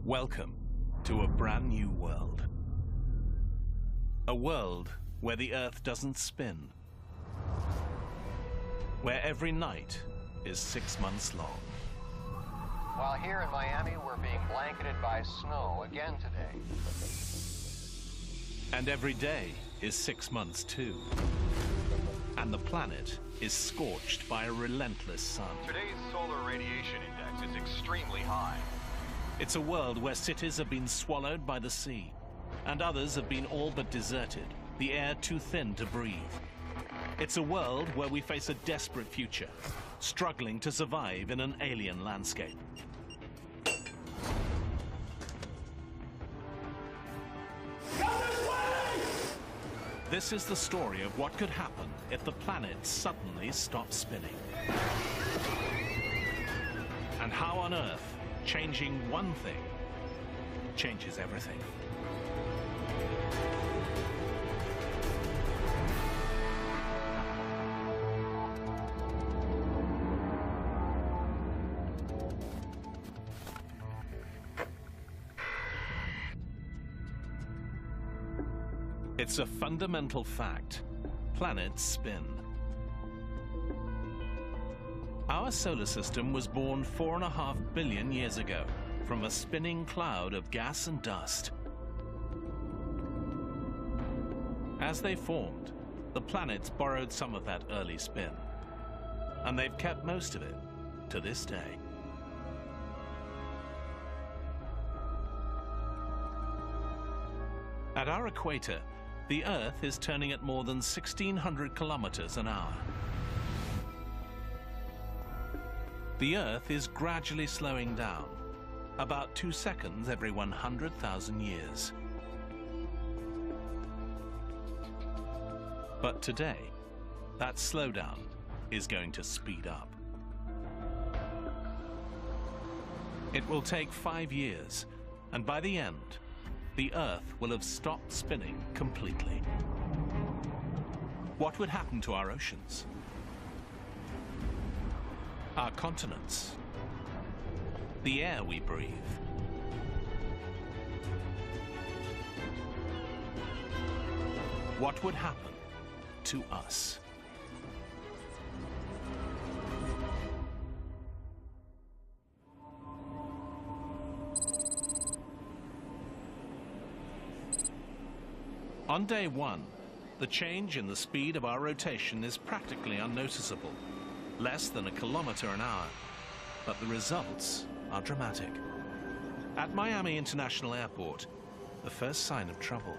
Welcome to a brand new world. A world where the Earth doesn't spin. Where every night is 6 months long. While here in Miami, we're being blanketed by snow again today. And every day is 6 months too. And the planet is scorched by a relentless sun. Today's solar radiation index is extremely high. It's a world where cities have been swallowed by the sea, and others have been all but deserted, the air too thin to breathe. It's a world where we face a desperate future, struggling to survive in an alien landscape. This is the story of what could happen if the planet suddenly stopped spinning. And how on Earth changing one thing changes everything. It's a fundamental fact. Planets spin. Our solar system was born 4.5 billion years ago from a spinning cloud of gas and dust. As they formed, the planets borrowed some of that early spin, and they've kept most of it to this day. At our equator, the Earth is turning at more than 1,600 kilometers an hour. The Earth is gradually slowing down, about 2 seconds every 100,000 years. But today, that slowdown is going to speed up. It will take 5 years, and by the end, the Earth will have stopped spinning completely. What would happen to our oceans? Our continents? The air we breathe? What would happen to us? On day one, the change in the speed of our rotation is practically unnoticeable, less than 1 kilometer an hour, but the results are dramatic. At Miami International Airport, the first sign of trouble.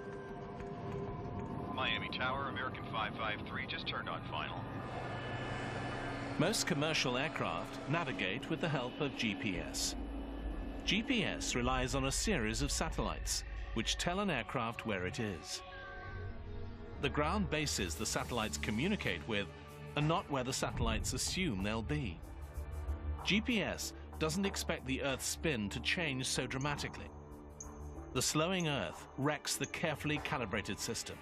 Miami Tower, American 553 just turned on final. Most commercial aircraft navigate with the help of GPS. GPS relies on a series of satellites which tell an aircraft where it is. The ground bases the satellites communicate with are not where the satellites assume they'll be. GPS doesn't expect the Earth's spin to change so dramatically. The slowing Earth wrecks the carefully calibrated system.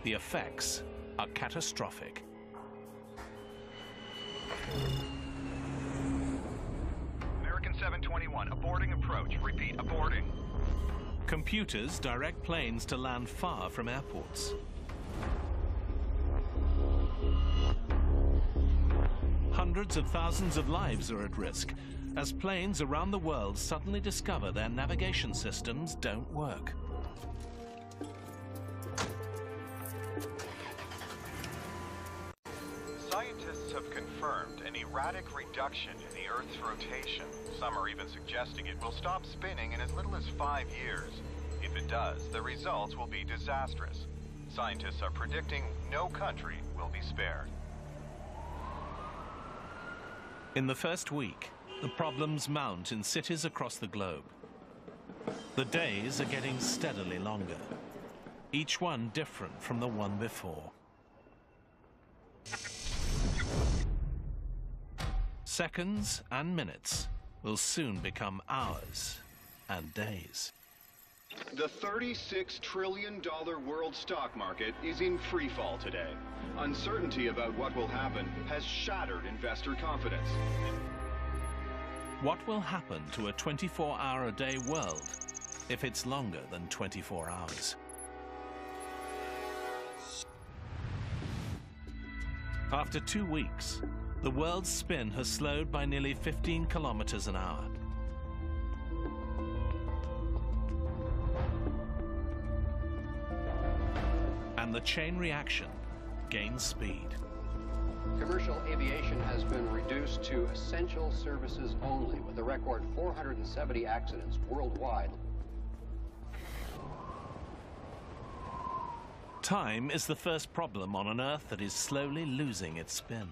The effects are catastrophic. American 721, aborting approach. Repeat, aborting. Computers direct planes to land far from airports. Hundreds of thousands of lives are at risk as planes around the world suddenly discover their navigation systems don't work. Scientists have confirmed an erratic reduction in the Earth's rotation. Some are even suggesting it will stop spinning in as little as 5 years. If it does, the results will be disastrous. Scientists are predicting no country will be spared. In the first week, the problems mount in cities across the globe. The days are getting steadily longer, each one different from the one before. Seconds and minutes will soon become hours and days. The $36 trillion world stock market is in free fall today. Uncertainty about what will happen has shattered investor confidence. What will happen to a 24-hour-a-day world if it's longer than 24 hours? After 2 weeks, the world's spin has slowed by nearly 15 kilometers an hour. And the chain reaction gains speed. Commercial aviation has been reduced to essential services only, with a record 470 accidents worldwide. Time is the first problem on an Earth that is slowly losing its spin.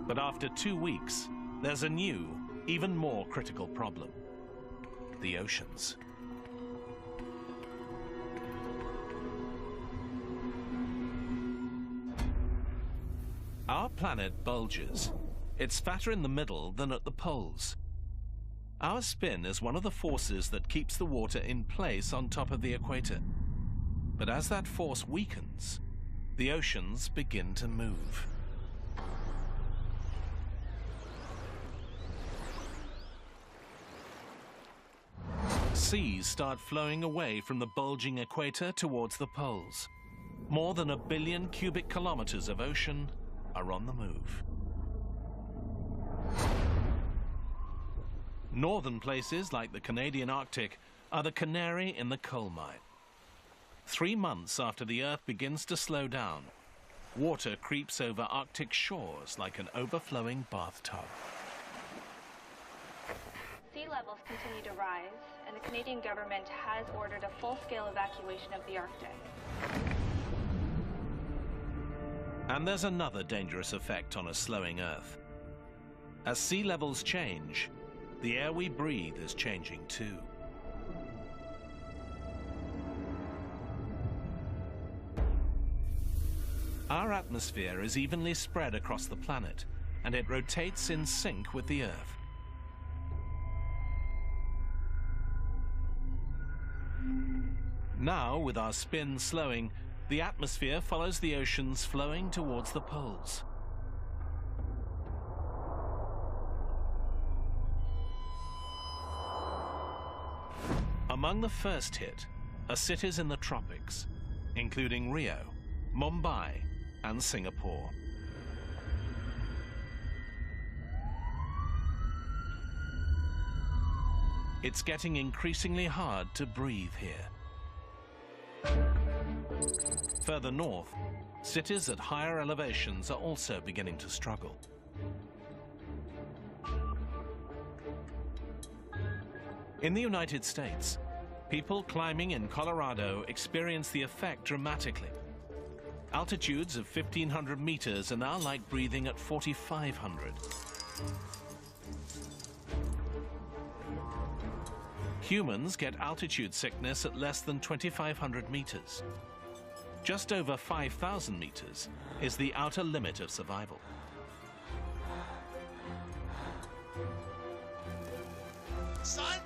But after 2 weeks, there's a new, even more critical problem: the oceans. Our planet bulges. It's fatter in the middle than at the poles. Our spin is one of the forces that keeps the water in place on top of the equator. But as that force weakens, the oceans begin to move. Seas start flowing away from the bulging equator towards the poles. More than 1 billion cubic kilometers of ocean are on the move. Northern places like the Canadian Arctic are the canary in the coal mine. 3 months after the Earth begins to slow down, water creeps over Arctic shores like an overflowing bathtub. Sea levels continue to rise, and the Canadian government has ordered a full-scale evacuation of the Arctic. And there's another dangerous effect on a slowing Earth. As sea levels change, the air we breathe is changing too. Our atmosphere is evenly spread across the planet, and it rotates in sync with the Earth. Now, with our spin slowing, the atmosphere follows the oceans flowing towards the poles. Among the first hit are cities in the tropics, including Rio, Mumbai, and Singapore. It's getting increasingly hard to breathe here. Further north, cities at higher elevations are also beginning to struggle. In the United States, people climbing in Colorado experience the effect dramatically. Altitudes of 1,500 meters are now like breathing at 4,500. Humans get altitude sickness at less than 2,500 meters. Just over 5,000 meters is the outer limit of survival. Son?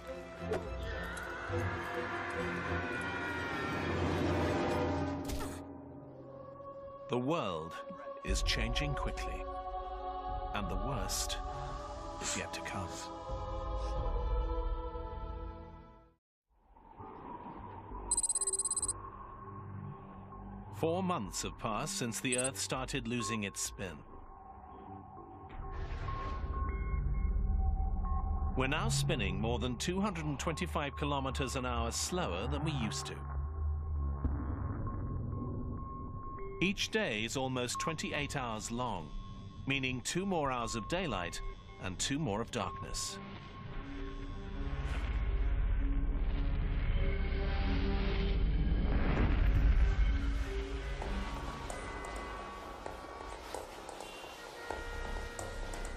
The world is changing quickly, and the worst is yet to come. Four months have passed since the Earth started losing its spin. We're now spinning more than 225 kilometers an hour slower than we used to. Each day is almost 28 hours long, meaning 2 more hours of daylight and 2 more of darkness.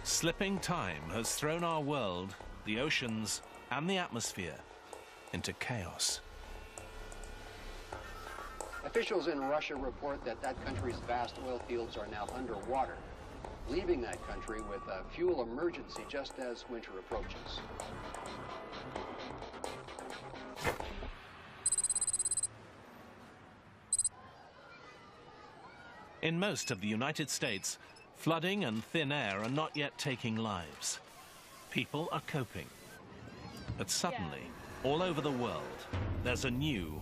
Slipping time has thrown our world, the oceans, and the atmosphere into chaos. Officials in Russia report that that country's vast oil fields are now underwater, leaving that country with a fuel emergency just as winter approaches. In most of the United States, Flooding and thin air are not yet taking lives. People are coping. But suddenly, all over the world, there's a new,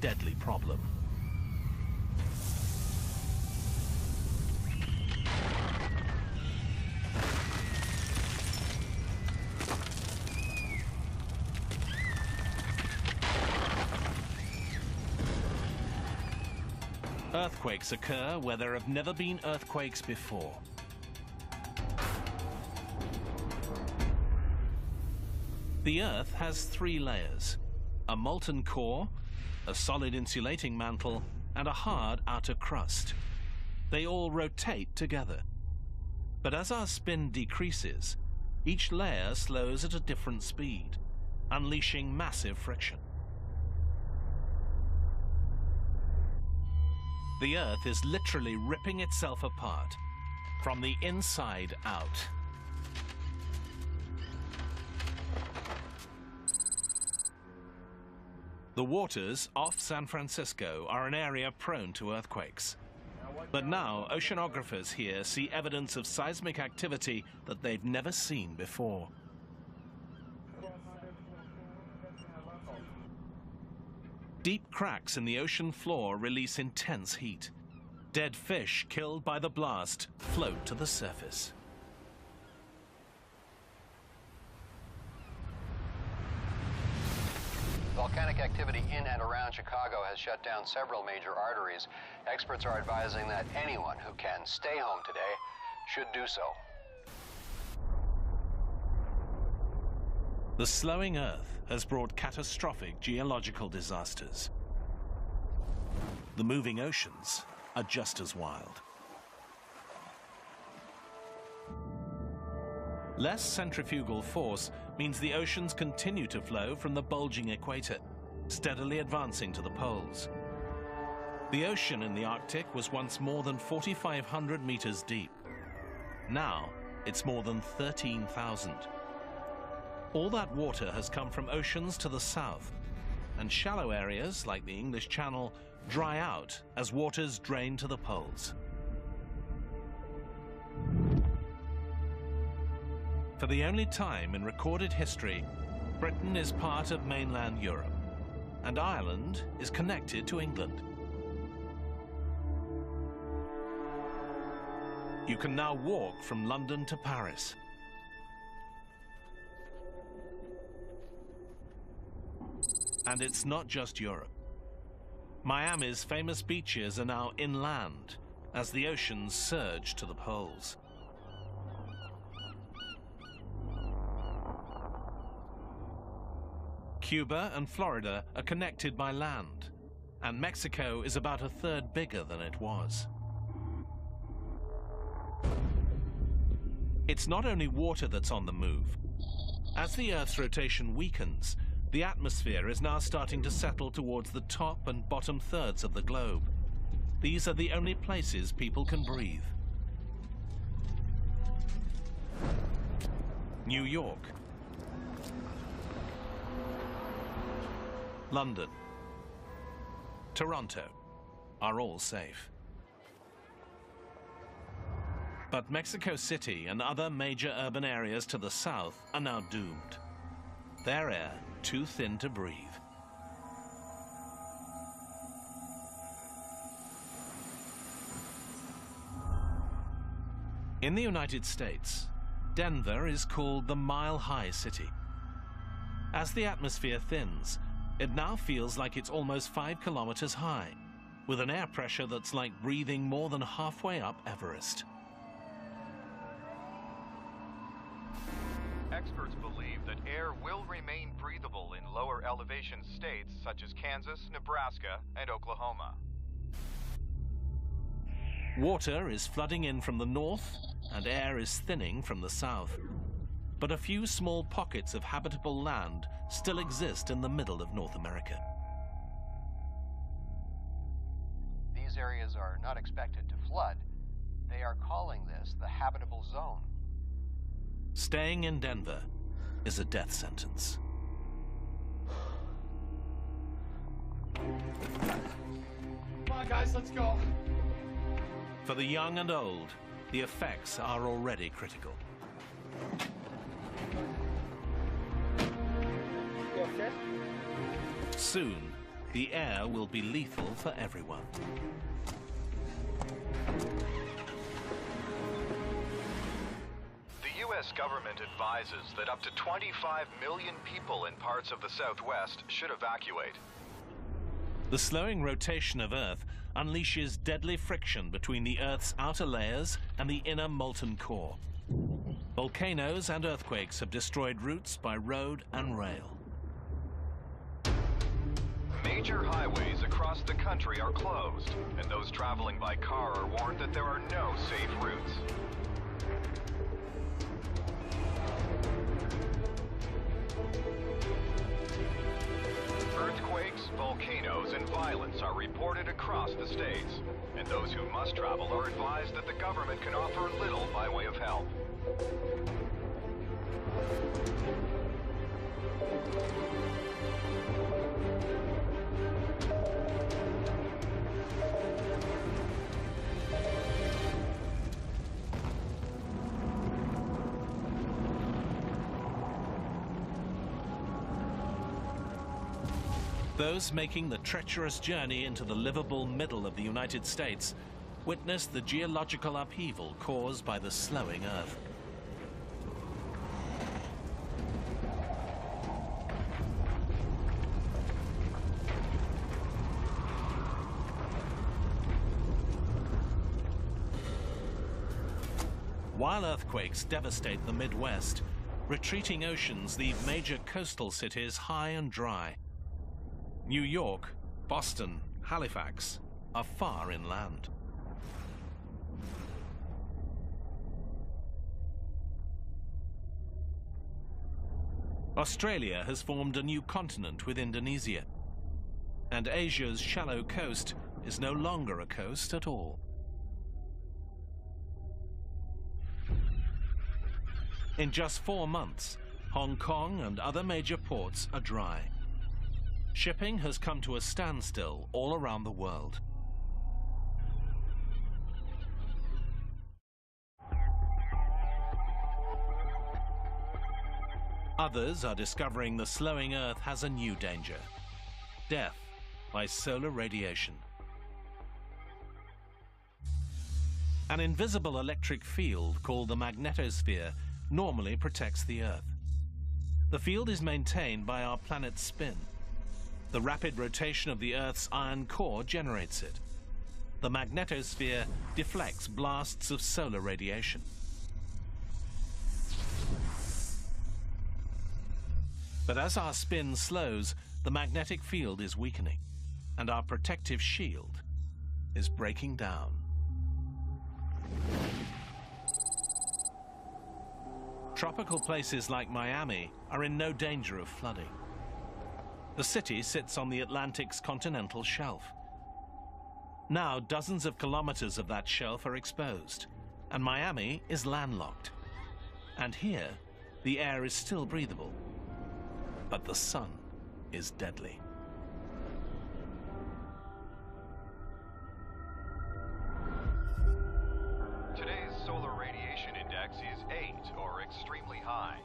deadly problem. Earthquakes occur where there have never been earthquakes before. The Earth has 3 layers: a molten core, a solid insulating mantle, and a hard outer crust. They all rotate together. But as our spin decreases, each layer slows at a different speed, unleashing massive friction. The Earth is literally ripping itself apart, from the inside out. The waters off San Francisco are an area prone to earthquakes. But now, oceanographers here see evidence of seismic activity that they've never seen before. Deep cracks in the ocean floor release intense heat. Dead fish killed by the blast float to the surface. Volcanic activity in and around Chicago has shut down several major arteries. Experts are advising that anyone who can stay home today should do so. The slowing Earth has brought catastrophic geological disasters. The moving oceans are just as wild. Less centrifugal force means the oceans continue to flow from the bulging equator, steadily advancing to the poles. The ocean in the Arctic was once more than 4,500 meters deep. Now, it's more than 13,000. All that water has come from oceans to the south, and shallow areas like the English Channel dry out as waters drain to the poles. For the only time in recorded history, Britain is part of mainland Europe, and Ireland is connected to England. You can now walk from London to Paris. And it's not just Europe. Miami's famous beaches are now inland as the oceans surge to the poles. Cuba and Florida are connected by land, and Mexico is about a third bigger than it was. It's not only water that's on the move. As the Earth's rotation weakens, the atmosphere is now starting to settle towards the top and bottom thirds of the globe. These are the only places people can breathe. New York, London, Toronto are all safe. But Mexico City and other major urban areas to the south are now doomed. Their air too thin to breathe. In the United States, Denver is called the Mile High City. As the atmosphere thins, it now feels like it's almost 5 kilometers high, with an air pressure that's like breathing more than halfway up Everest. Experts believe that air will remain breathable in lower elevation states such as Kansas, Nebraska, and Oklahoma. Water is flooding in from the north, and air is thinning from the south. But a few small pockets of habitable land still exist in the middle of North America. These areas are not expected to flood. They are calling this the habitable zone. Staying in Denver is a death sentence. Come on, guys, let's go. For the young and old, the effects are already critical. Soon, the air will be lethal for everyone. The U.S. government advises that up to 25 million people in parts of the Southwest should evacuate. The slowing rotation of Earth unleashes deadly friction between the Earth's outer layers and the inner molten core. Volcanoes and earthquakes have destroyed routes by road and rail. Major highways across the country are closed, and those traveling by car are warned that there are no safe routes. Earthquakes, volcanoes, and violence are reported across the states, and those who must travel are advised that the government can offer little by way of help. Those making the treacherous journey into the livable middle of the United States witness the geological upheaval caused by the slowing Earth. While earthquakes devastate the Midwest, retreating oceans leave major coastal cities high and dry. New York, Boston, Halifax are far inland. Australia has formed a new continent with Indonesia, and Asia's shallow coast is no longer a coast at all. In just 4 months, Hong Kong and other major ports are dry. Shipping has come to a standstill all around the world. Others are discovering the slowing Earth has a new danger: death by solar radiation. An invisible electric field called the magnetosphere normally protects the Earth. The field is maintained by our planet's spin. The rapid rotation of the Earth's iron core generates it. The magnetosphere deflects blasts of solar radiation. But as our spin slows, the magnetic field is weakening, and our protective shield is breaking down. Tropical places like Miami are in no danger of flooding. The city sits on the Atlantic's continental shelf. Now, dozens of kilometers of that shelf are exposed, and Miami is landlocked. And here, the air is still breathable, but the sun is deadly. Today's solar radiation index is 8, or extremely high.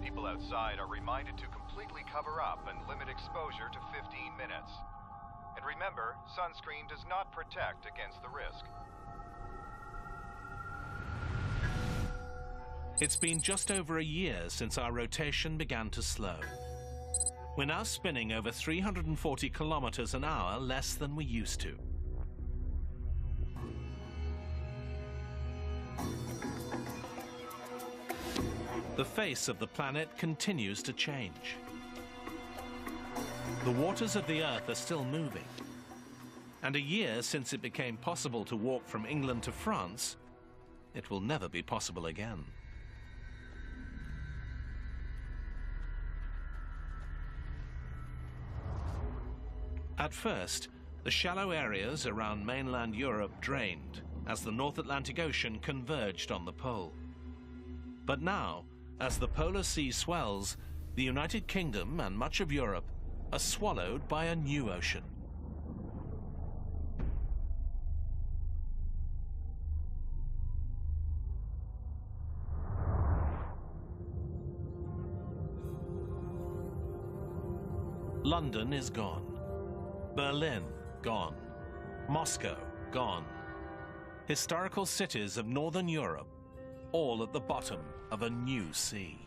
People outside are reminded to completely cover up and limit exposure to 15 minutes. And remember, sunscreen does not protect against the risk. It's been just over a year since our rotation began to slow. We're now spinning over 340 kilometers an hour less than we used to. The face of the planet continues to change. The waters of the Earth are still moving. And a year since it became possible to walk from England to France, it will never be possible again. At first, the shallow areas around mainland Europe drained as the North Atlantic Ocean converged on the pole. But now, as the polar sea swells, the United Kingdom and much of Europe are swallowed by a new ocean. London is gone. Berlin, gone. Moscow, gone. Historical cities of Northern Europe, all at the bottom of a new sea.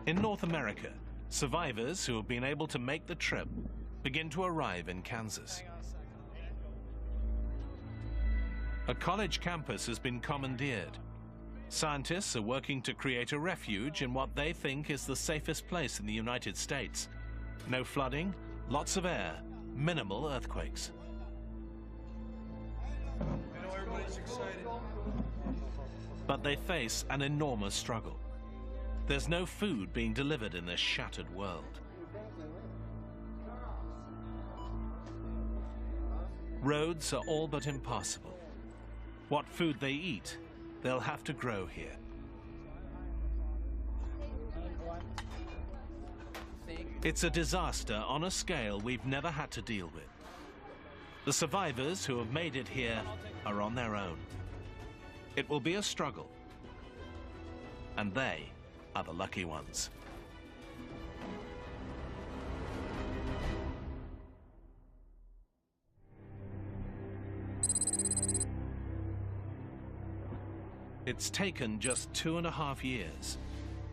In North America, survivors who have been able to make the trip begin to arrive in Kansas. A college campus has been commandeered. Scientists are working to create a refuge in what they think is the safest place in the United States. No flooding, lots of air, minimal earthquakes. Everybody's excited. But they face an enormous struggle. There's no food being delivered in this shattered world. Roads are all but impassable. What food they eat, they'll have to grow here. It's a disaster on a scale we've never had to deal with. The survivors who have made it here are on their own. It will be a struggle, and they are the lucky ones. It's taken just 2.5 years,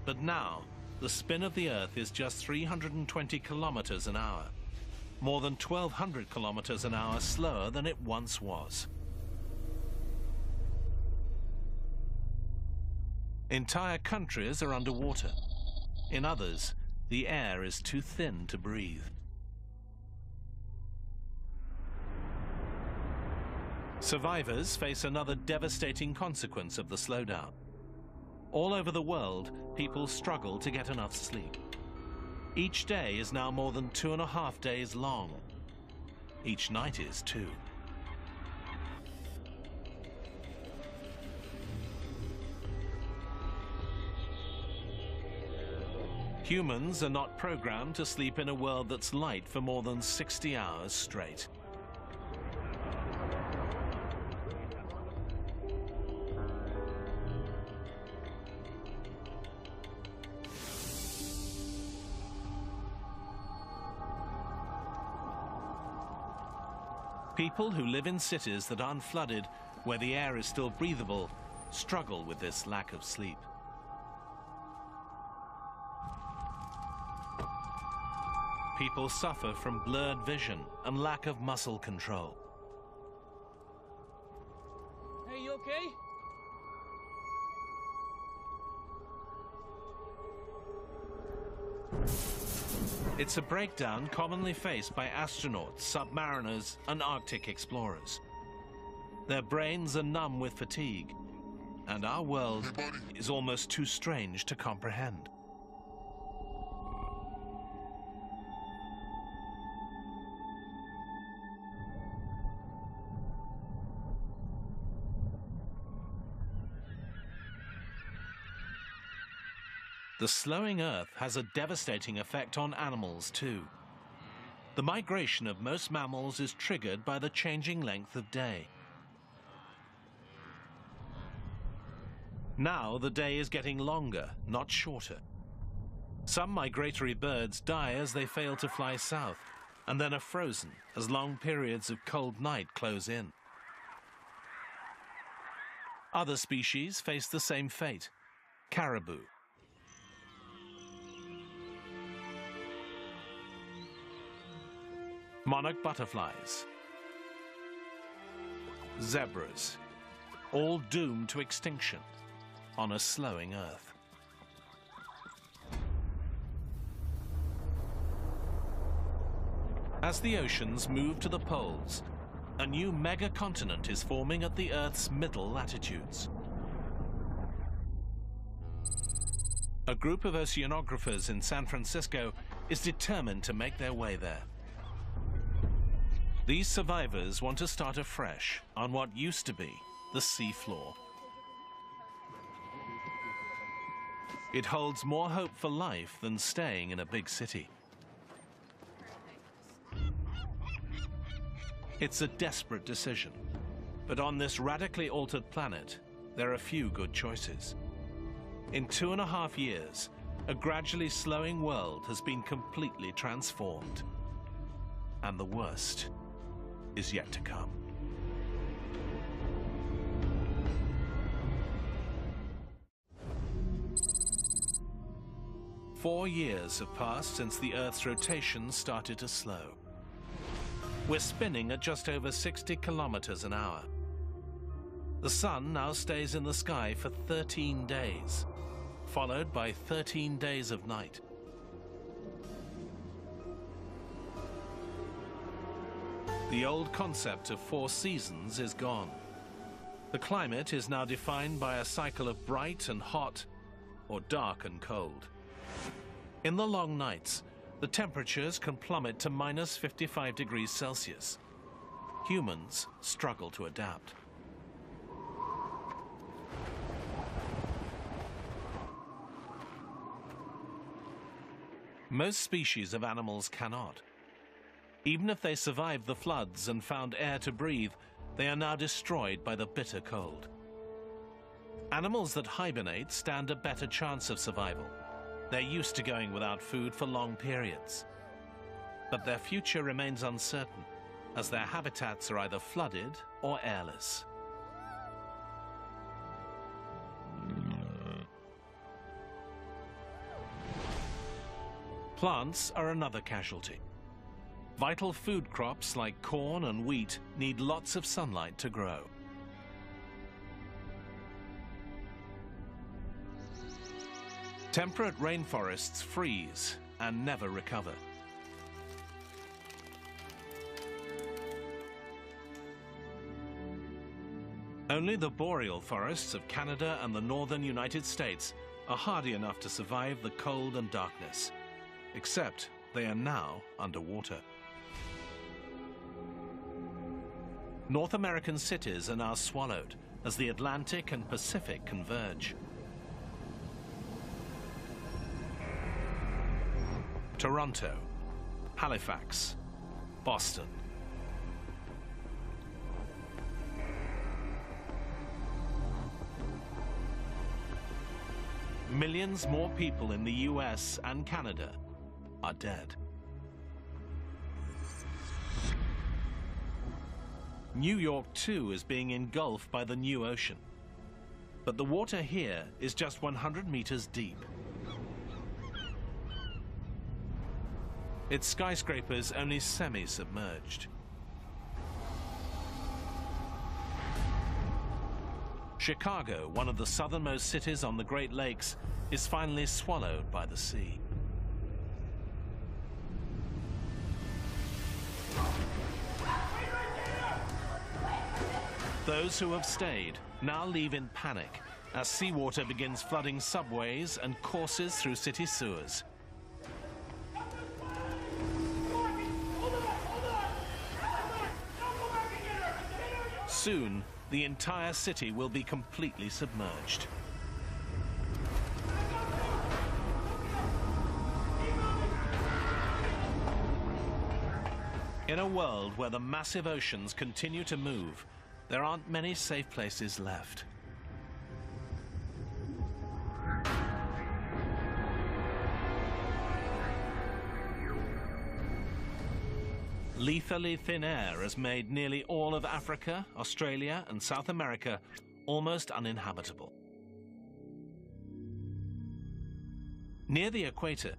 but now the spin of the Earth is just 320 kilometers an hour, more than 1,200 kilometers an hour slower than it once was. Entire countries are underwater. In others, the air is too thin to breathe. Survivors face another devastating consequence of the slowdown. All over the world, people struggle to get enough sleep. Each day is now more than 2.5 days long. Each night is too. Humans are not programmed to sleep in a world that's light for more than 60 hours straight. People who live in cities that aren't flooded, where the air is still breathable, struggle with this lack of sleep. People suffer from blurred vision and lack of muscle control. Hey, you okay? It's a breakdown commonly faced by astronauts, submariners, and Arctic explorers. Their brains are numb with fatigue, and our world is almost too strange to comprehend. The slowing Earth has a devastating effect on animals too. The migration of most mammals is triggered by the changing length of day. Now the day is getting longer, not shorter. Some migratory birds die as they fail to fly south, and then are frozen as long periods of cold night close in. Other species face the same fate. Caribou. Monarch butterflies, zebras, all doomed to extinction on a slowing Earth. As the oceans move to the poles, a new megacontinent is forming at the Earth's middle latitudes. A group of oceanographers in San Francisco is determined to make their way there. These survivors want to start afresh on what used to be the sea floor. It holds more hope for life than staying in a big city. It's a desperate decision. But on this radically altered planet, there are few good choices. In 2.5 years, a gradually slowing world has been completely transformed. And the worst is yet to come. Four years have passed since the Earth's rotation started to slow. We're spinning at just over 60 kilometers an hour. The sun now stays in the sky for 13 days, followed by 13 days of night. The old concept of 4 seasons is gone. The climate is now defined by a cycle of bright and hot, or dark and cold. In the long nights, the temperatures can plummet to minus 55 degrees Celsius. Humans struggle to adapt. Most species of animals cannot. Even if they survived the floods and found air to breathe, they are now destroyed by the bitter cold. Animals that hibernate stand a better chance of survival. They're used to going without food for long periods. But their future remains uncertain, as their habitats are either flooded or airless. Plants are another casualty. Vital food crops like corn and wheat need lots of sunlight to grow. Temperate rainforests freeze and never recover. Only the boreal forests of Canada and the northern United States are hardy enough to survive the cold and darkness, except they are now underwater. North American cities are now swallowed as the Atlantic and Pacific converge. Toronto, Halifax, Boston. Millions more people in the US and Canada are dead. New York, too, is being engulfed by the new ocean. But the water here is just 100 meters deep. Its skyscrapers only semi-submerged. Chicago, one of the southernmost cities on the Great Lakes, is finally swallowed by the sea. Those who have stayed now leave in panic as seawater begins flooding subways and courses through city sewers. Soon, the entire city will be completely submerged. In a world where the massive oceans continue to move, there aren't many safe places left. Lethally thin air has made nearly all of Africa, Australia, and South America almost uninhabitable. Near the equator,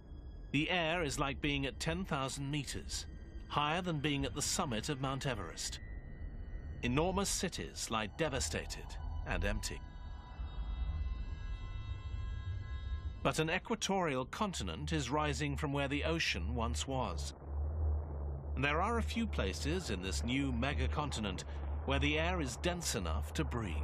the air is like being at 10,000 meters, higher than being at the summit of Mount Everest. Enormous cities lie devastated and empty. But an equatorial continent is rising from where the ocean once was. And there are a few places in this new megacontinent where the air is dense enough to breathe.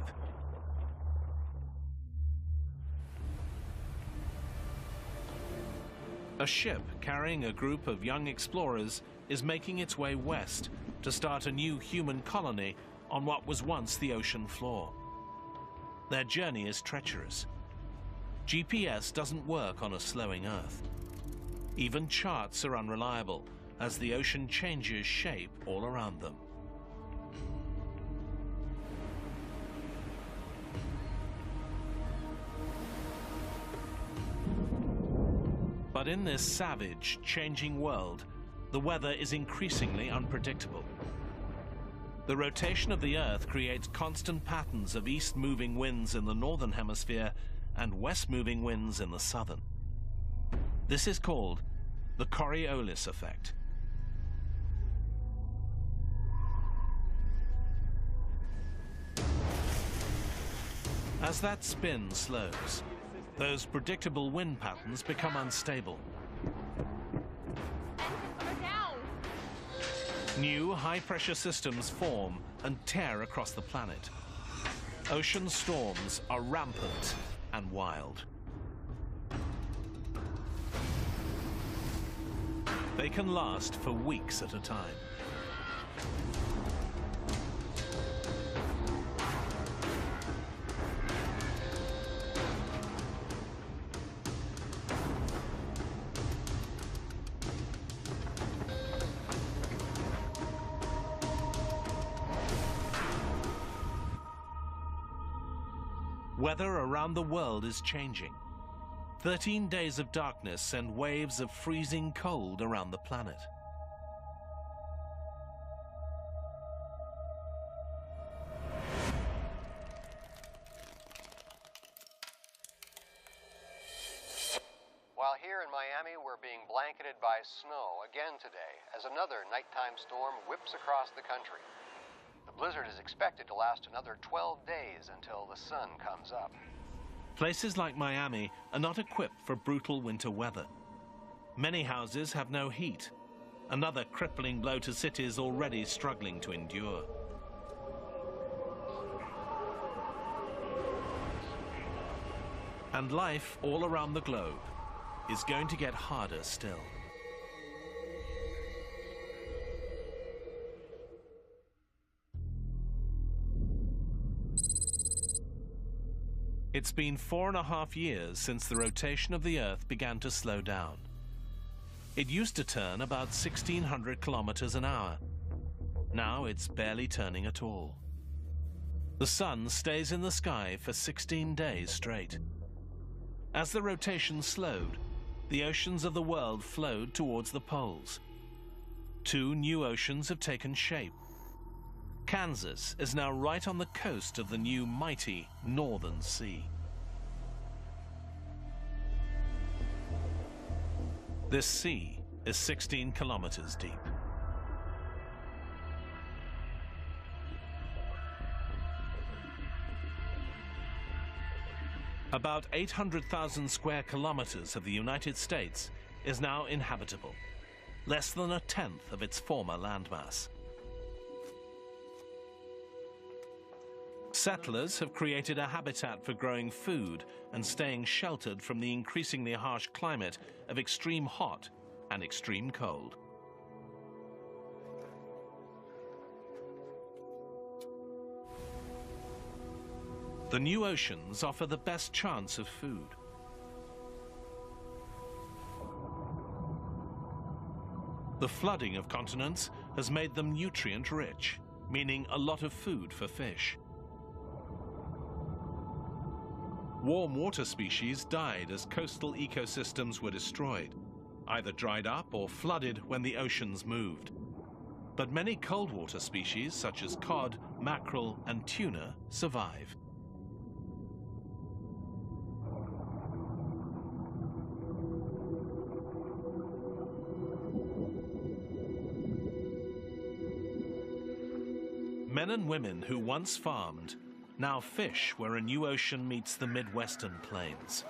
A ship carrying a group of young explorers is making its way west to start a new human colony on what was once the ocean floor. Their journey is treacherous. GPS doesn't work on a slowing Earth. Even charts are unreliable as the ocean changes shape all around them. But in this savage, changing world, the weather is increasingly unpredictable. The rotation of the Earth creates constant patterns of east-moving winds in the northern hemisphere and west-moving winds in the southern. This is called the Coriolis effect. As that spin slows, those predictable wind patterns become unstable. New high-pressure systems form and tear across the planet. Ocean storms are rampant and wild. They can last for weeks at a time. Weather around the world is changing. 13 days of darkness send waves of freezing cold around the planet. While here in Miami, we're being blanketed by snow again today as another nighttime storm whips across the country. The blizzard is expected to last another 12 days until the sun comes up. Places like Miami are not equipped for brutal winter weather. Many houses have no heat, another crippling blow to cities already struggling to endure. And life all around the globe is going to get harder still. It's been 4.5 years since the rotation of the Earth began to slow down. It used to turn about 1,600 kilometers an hour. Now it's barely turning at all. The sun stays in the sky for 16 days straight. As the rotation slowed, the oceans of the world flowed towards the poles. 2 new oceans have taken shape. Kansas is now right on the coast of the new mighty Northern Sea. This sea is 16 kilometers deep. About 800,000 square kilometers of the United States is now inhabitable, less than 1/10 of its former landmass. Settlers have created a habitat for growing food and staying sheltered from the increasingly harsh climate of extreme hot and extreme cold. The new oceans offer the best chance of food. The flooding of continents has made them nutrient-rich, meaning a lot of food for fish. Warm water species died as coastal ecosystems were destroyed, either dried up or flooded when the oceans moved. But many cold water species, such as cod, mackerel, and tuna, survive. Men and women who once farmed now fish where a new ocean meets the Midwestern plains.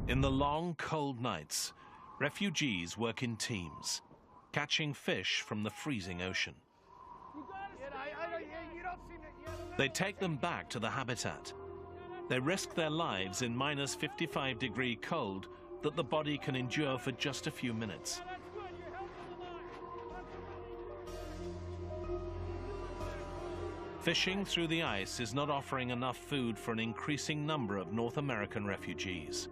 In the long, cold nights, refugees work in teams, catching fish from the freezing ocean. They take them back to the habitat. They risk their lives in minus 55-degree cold that the body can endure for just a few minutes. Fishing through the ice is not offering enough food for an increasing number of North American refugees.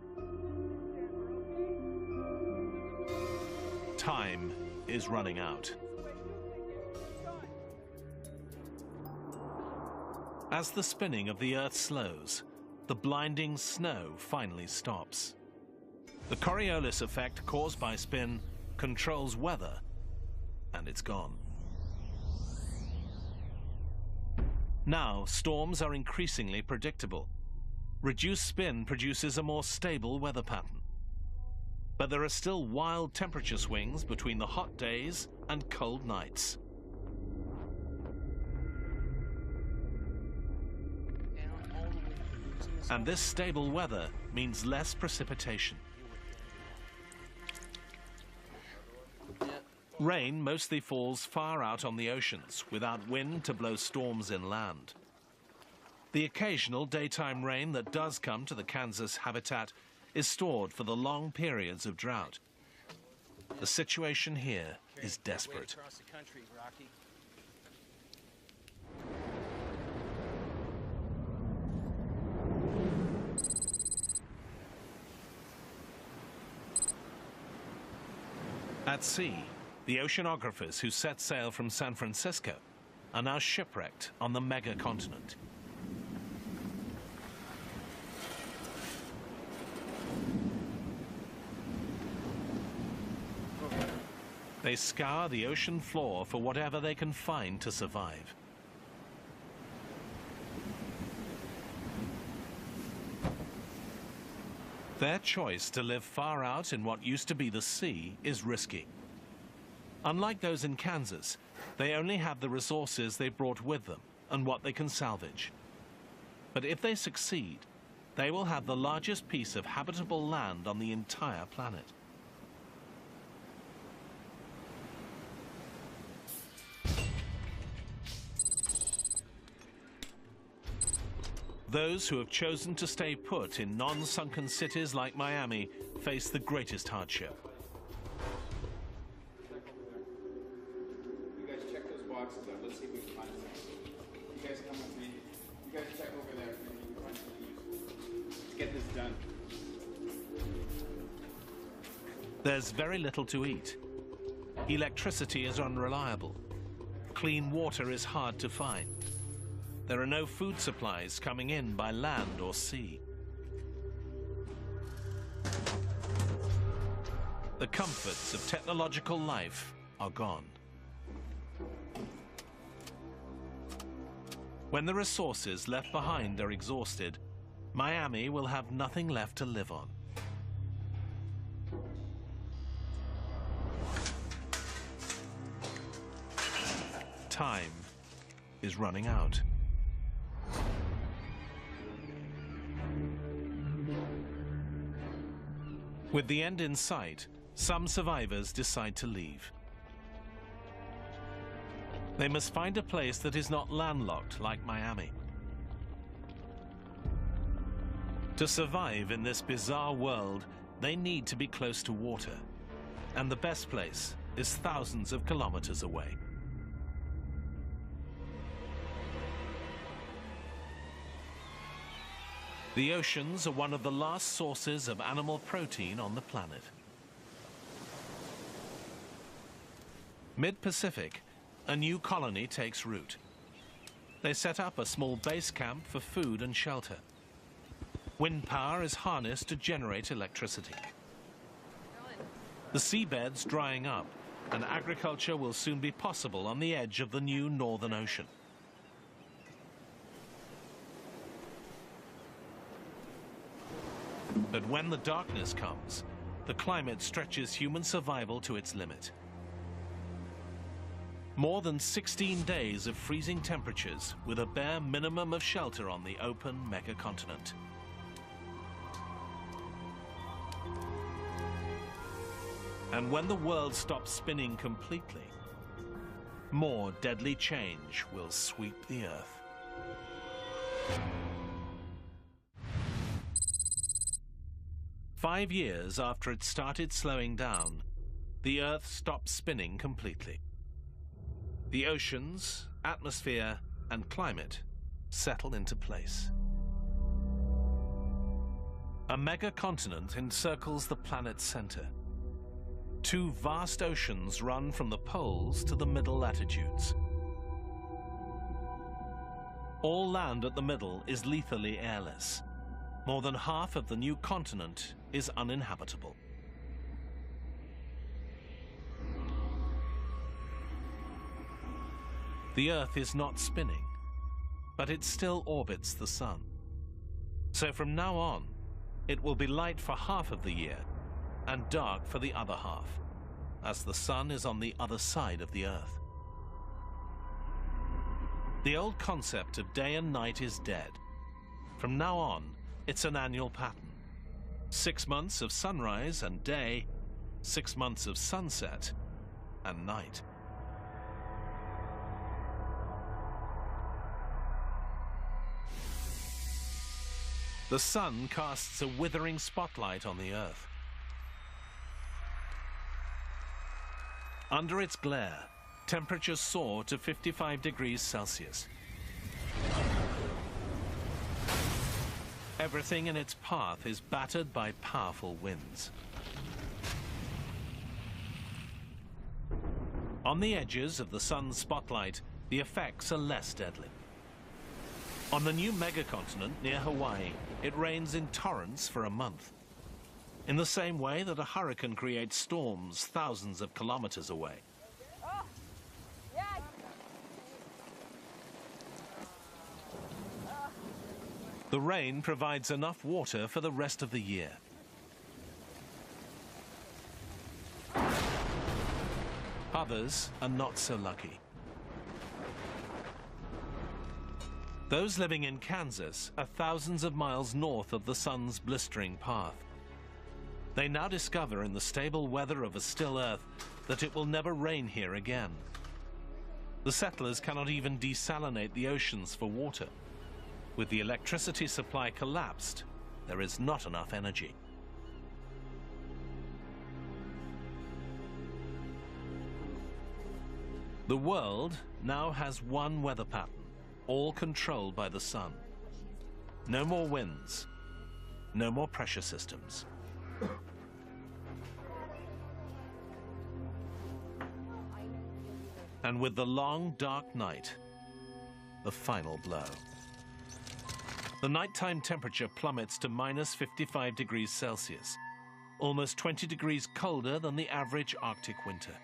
Time is running out. As the spinning of the Earth slows, the blinding snow finally stops. The Coriolis effect caused by spin controls weather, and it's gone. Now, storms are increasingly predictable. Reduced spin produces a more stable weather pattern. But there are still wild temperature swings between the hot days and cold nights. And this stable weather means less precipitation. Rain mostly falls far out on the oceans, without wind to blow storms inland. The occasional daytime rain that does come to the Kansas habitat is stored for the long periods of drought. The situation here is desperate. At sea, the oceanographers who set sail from San Francisco are now shipwrecked on the mega-continent. They scour the ocean floor for whatever they can find to survive. Their choice to live far out in what used to be the sea is risky. Unlike those in Kansas, they only have the resources they brought with them and what they can salvage. But if they succeed, they will have the largest piece of habitable land on the entire planet. Those who have chosen to stay put in non-sunken cities like Miami face the greatest hardship. You guys check those boxes out. Let's see if we can find something. You guys come with me. You guys check over there. Maybe you can find something useful. Let's get this done. There's very little to eat. Electricity is unreliable. Clean water is hard to find. There are no food supplies coming in by land or sea. The comforts of technological life are gone. When the resources left behind are exhausted, Miami will have nothing left to live on. Time is running out. With the end in sight, some survivors decide to leave. They must find a place that is not landlocked like Miami. To survive in this bizarre world, they need to be close to water. And the best place is thousands of kilometers away. The oceans are one of the last sources of animal protein on the planet. Mid-Pacific, a new colony takes root. They set up a small base camp for food and shelter. Wind power is harnessed to generate electricity. The seabed's drying up, and agriculture will soon be possible on the edge of the new Northern Ocean. But when the darkness comes, the climate stretches human survival to its limit. More than 16 days of freezing temperatures with a bare minimum of shelter on the open megacontinent. And when the world stops spinning completely, more deadly change will sweep the Earth. Five years after it started slowing down, the Earth stopped spinning completely. The oceans, atmosphere, and climate settle into place. A megacontinent encircles the planet's center. Two vast oceans run from the poles to the middle latitudes. All land at the middle is lethally airless. More than half of the new continent is uninhabitable. The Earth is not spinning, but it still orbits the Sun. So from now on, it will be light for half of the year and dark for the other half, as the Sun is on the other side of the Earth. The old concept of day and night is dead. From now on, it's an annual pattern. 6 months of sunrise and day, 6 months of sunset and night. The Sun casts a withering spotlight on the Earth. Under its glare, temperatures soar to 55 degrees Celsius. Everything in its path is battered by powerful winds. On the edges of the Sun's spotlight, the effects are less deadly. On the new megacontinent near Hawaii, it rains in torrents for a month. In the same way that a hurricane creates storms thousands of kilometers away. The rain provides enough water for the rest of the year. Others are not so lucky. Those living in Kansas are thousands of miles north of the Sun's blistering path. They now discover in the stable weather of a still Earth that it will never rain here again. The settlers cannot even desalinate the oceans for water. With the electricity supply collapsed, there is not enough energy. The world now has one weather pattern, all controlled by the Sun. No more winds, no more pressure systems. And with the long, dark night, the final blow. The nighttime temperature plummets to minus 55 degrees Celsius, almost 20 degrees colder than the average Arctic winter.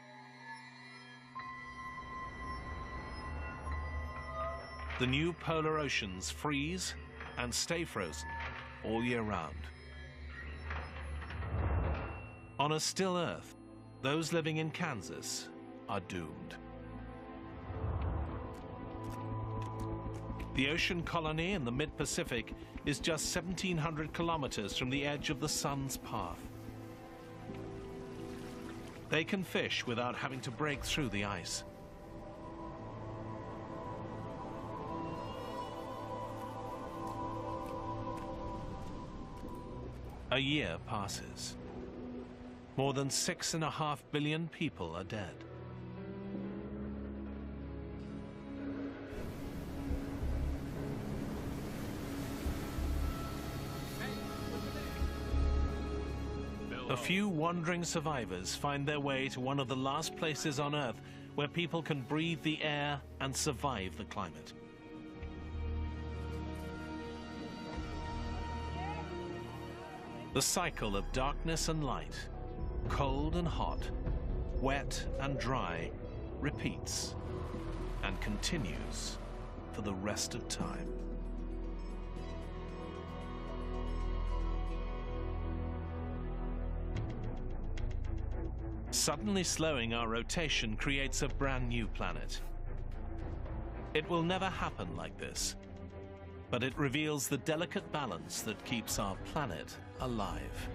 The new polar oceans freeze and stay frozen all year round. On a still Earth, those living in Kansas are doomed. The ocean colony in the mid-Pacific is just 1,700 kilometers from the edge of the Sun's path. They can fish without having to break through the ice. A year passes. More than 6.5 billion people are dead. A few wandering survivors find their way to one of the last places on Earth where people can breathe the air and survive the climate. The cycle of darkness and light, cold and hot, wet and dry, repeats and continues for the rest of time. Suddenly slowing our rotation creates a brand new planet. It will never happen like this, but it reveals the delicate balance that keeps our planet alive.